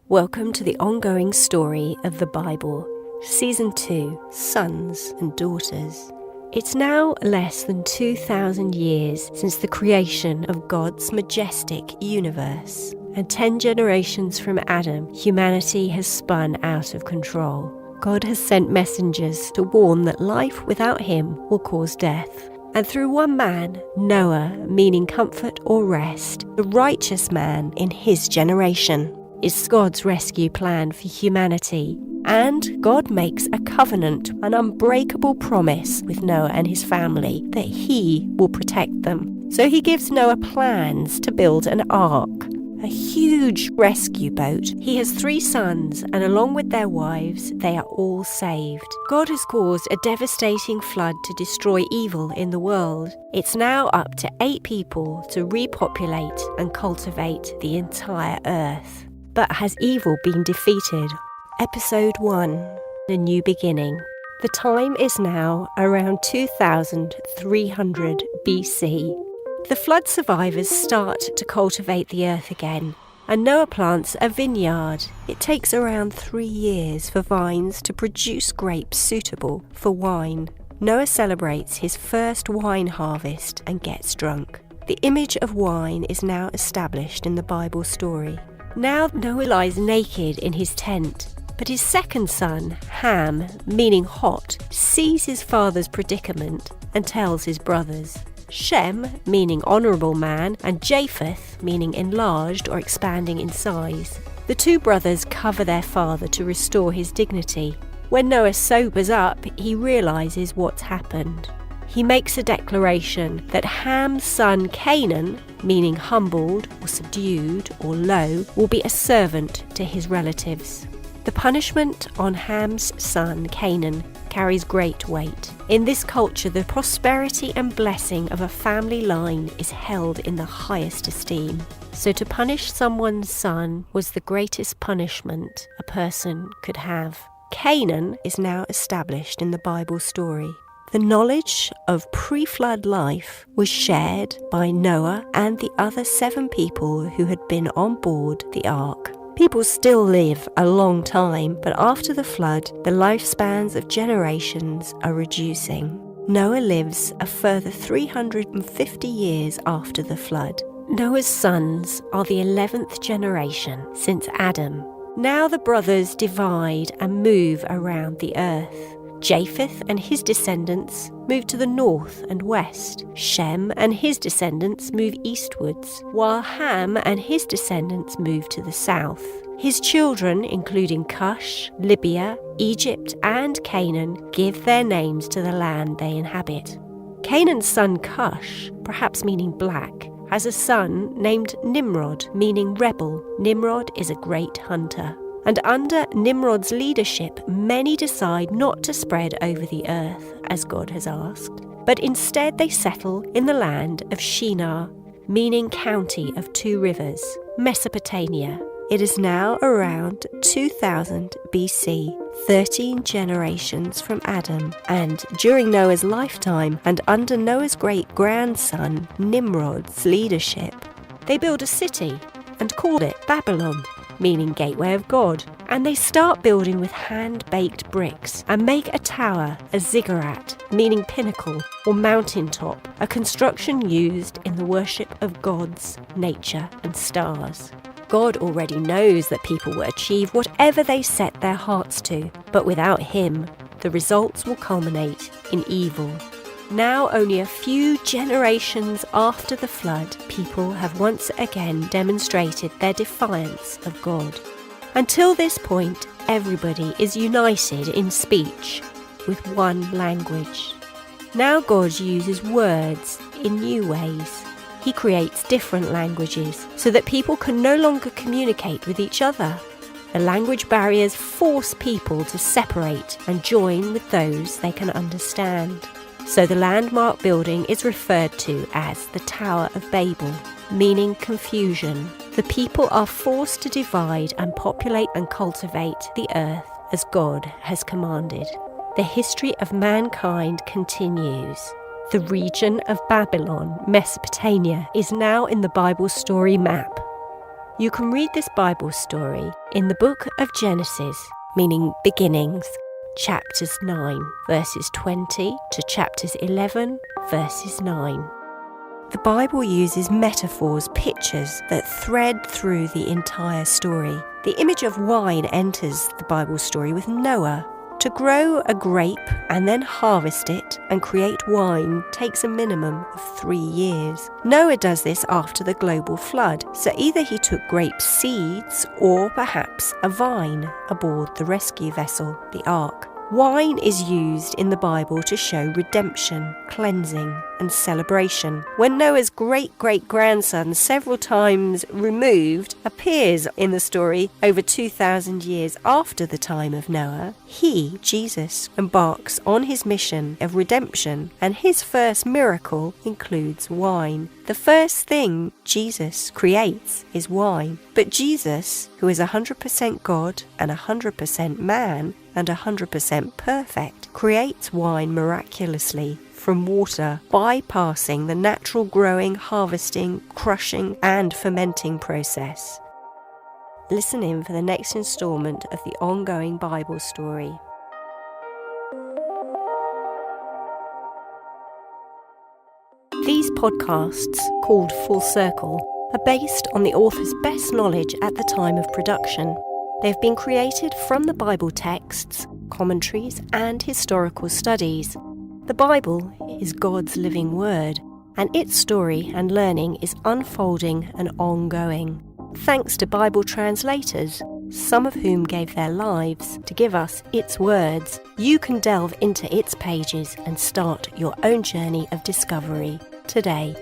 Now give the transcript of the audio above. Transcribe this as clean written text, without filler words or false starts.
Welcome to the ongoing story of the Bible, Season 2, Sons and Daughters. It's now less than 2,000 years since the creation of God's majestic universe, and 10 generations from Adam, humanity has spun out of control. God has sent messengers to warn that life without him will cause death. And through one man, Noah, meaning comfort or rest, the righteous man in his generation, is God's rescue plan for humanity. And God makes a covenant, an unbreakable promise with Noah and his family that he will protect them. So he gives Noah plans to build an ark, a huge rescue boat. He has 3 sons, and along with their wives, they are all saved. God has caused a devastating flood to destroy evil in the world. It's now up to 8 people to repopulate and cultivate the entire earth. But has evil been defeated? Episode 1, A New Beginning. The time is now around 2300 BC. The flood survivors start to cultivate the earth again, and Noah plants a vineyard. It takes around 3 years for vines to produce grapes suitable for wine. Noah celebrates his first wine harvest and gets drunk. The image of wine is now established in the Bible story. Now Noah lies naked in his tent, but his second son, Ham, meaning hot, sees his father's predicament and tells his brothers. Shem, meaning honourable man, and Japheth, meaning enlarged or expanding in size. The 2 brothers cover their father to restore his dignity. When Noah sobers up, he realises what's happened. He makes a declaration that Ham's son Canaan, meaning humbled or subdued or low, will be a servant to his relatives. The punishment on Ham's son Canaan carries great weight. In this culture, the prosperity and blessing of a family line is held in the highest esteem. So to punish someone's son was the greatest punishment a person could have. Canaan is now established in the Bible story. The knowledge of pre-flood life was shared by Noah and the other 7 people who had been on board the ark. People still live a long time, but after the flood, the lifespans of generations are reducing. Noah lives a further 350 years after the flood. Noah's sons are the 11th generation since Adam. Now the brothers divide and move around the earth. Japheth and his descendants move to the north and west. Shem and his descendants move eastwards, while Ham and his descendants move to the south. His children, including Cush, Libya, Egypt, and Canaan, give their names to the land they inhabit. Canaan's son Cush, perhaps meaning black, has a son named Nimrod, meaning rebel. Nimrod is a great hunter. And under Nimrod's leadership, many decide not to spread over the earth, as God has asked, but instead they settle in the land of Shinar, meaning county of 2 rivers, Mesopotamia. It is now around 2000 BC, 13 generations from Adam, and during Noah's lifetime and under Noah's great-grandson Nimrod's leadership, they build a city and call it Babylon, meaning Gateway of God, and they start building with hand-baked bricks and make a tower, a ziggurat, meaning pinnacle or mountaintop, a construction used in the worship of gods, nature and stars. God already knows that people will achieve whatever they set their hearts to, but without him, the results will culminate in evil. Now, only a few generations after the flood, people have once again demonstrated their defiance of God. Until this point, everybody is united in speech with one language. Now God uses words in new ways. He creates different languages so that people can no longer communicate with each other. The language barriers force people to separate and join with those they can understand. So the landmark building is referred to as the Tower of Babel, meaning confusion. The people are forced to divide and populate and cultivate the earth as God has commanded. The history of mankind continues. The region of Babylon, Mesopotamia, is now in the Bible story map. You can read this Bible story in the book of Genesis, meaning beginnings, chapters 9, verses 20 to chapters 11, verses 9. The Bible uses metaphors, pictures that thread through the entire story. The image of wine enters the Bible story with Noah. To grow a grape and then harvest it and create wine takes a minimum of 3 years. Noah does this after the global flood, so either he took grape seeds or perhaps a vine aboard the rescue vessel, the ark. Wine is used in the Bible to show redemption, cleansing, and celebration. When Noah's great-great-grandson, several times removed, appears in the story over 2,000 years after the time of Noah, he, Jesus, embarks on his mission of redemption, and his first miracle includes wine. The first thing Jesus creates is wine. But Jesus, who is 100% God and 100% man and 100% perfect, creates wine miraculously from water, bypassing the natural growing, harvesting, crushing and fermenting process. Listen in for the next instalment of the ongoing Bible story. These podcasts, called Full Circle, are based on the author's best knowledge at the time of production. They've been created from the Bible texts, commentaries, and historical studies. The Bible is God's living word, and its story and learning is unfolding and ongoing. Thanks to Bible translators, some of whom gave their lives to give us its words, you can delve into its pages and start your own journey of discovery today.